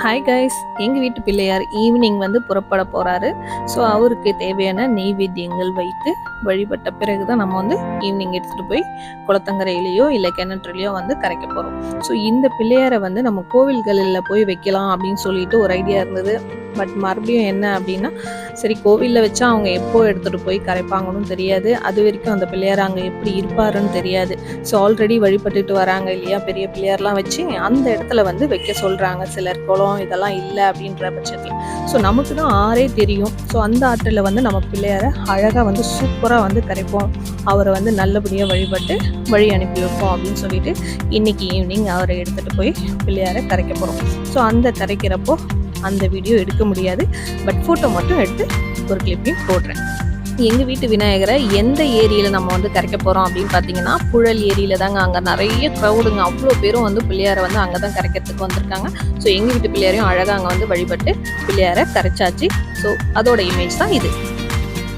Hi guys, எங்கள் வீட்டு Pillaiyar evening வந்து புறப்பட போகிறாரு. ஸோ அவருக்கு தேவையான நெய்வேத்தியங்கள் வைத்து வழிபட்ட பிறகு தான் நம்ம வந்து ஈவினிங் எடுத்துகிட்டு போய் குளத்தங்கரையிலையோ இல்லை கிணற்றுலையோ வந்து கரைக்க போகிறோம். ஸோ இந்த பிள்ளையாரை வந்து நம்ம கோவில்களில் போய் வைக்கலாம் அப்படின்னு சொல்லிட்டு ஒரு ஐடியா இருந்தது. பட் மறுபடியும் என்ன அப்படின்னா, சரி கோவிலில் வச்சா அவங்க எப்போ எடுத்துகிட்டு போய் கரைப்பாங்கன்னு தெரியாது, அது வரைக்கும் அந்த பிள்ளையார் அங்கே எப்படி இருப்பாருன்னு தெரியாது. ஸோ ஆல்ரெடி வழிபட்டுட்டு வராங்க இல்லையா, பெரிய பிள்ளையார்லாம் வச்சு அந்த இடத்துல வந்து வைக்க சொல்கிறாங்க. சிலர் குளம் இதெல்லாம் இல்லை அப்படின்ற பட்சத்தில் ஸோ நமக்கு தான் ஆறே தெரியும். ஸோ அந்த ஆற்றில் வந்து நம்ம பிள்ளையாரை அழகாக வந்து சூப்பராக வந்து கரைப்போம், அவரை வந்து நல்லபடியாக வழிபட்டு வழி அனுப்பி வைப்போம் அப்படின்னு சொல்லிட்டு இன்னைக்கு ஈவினிங் அவரை எடுத்துகிட்டு போய் பிள்ளையாரை கரைக்க போகிறோம். ஸோ அந்த கரைக்கிறப்போ அந்த வீடியோ எடுக்க முடியாது, பட் ஃபோட்டோ மட்டும் எடுத்து ஒரு கிளிப்பையும் போடுறேன். எங்கள் வீட்டு விநாயகரை எந்த ஏரியில் நம்ம வந்து கரைக்க போகிறோம் அப்படின்னு பார்த்தீங்கன்னா, புழல் ஏரியில் தாங்க. அங்கே நிறைய க்ரௌடுங்க, அவ்வளோ பேரும் வந்து பிள்ளையாரை வந்து அங்கே தான் கரைக்கிறதுக்கு வந்திருக்காங்க. ஸோ எங்கள் வீட்டு பிள்ளையாரையும் அழகாக அங்கே வந்து வழிபட்டு பிள்ளையாரை கரைச்சாச்சு. ஸோ அதோட இமேஜ் தான் இது.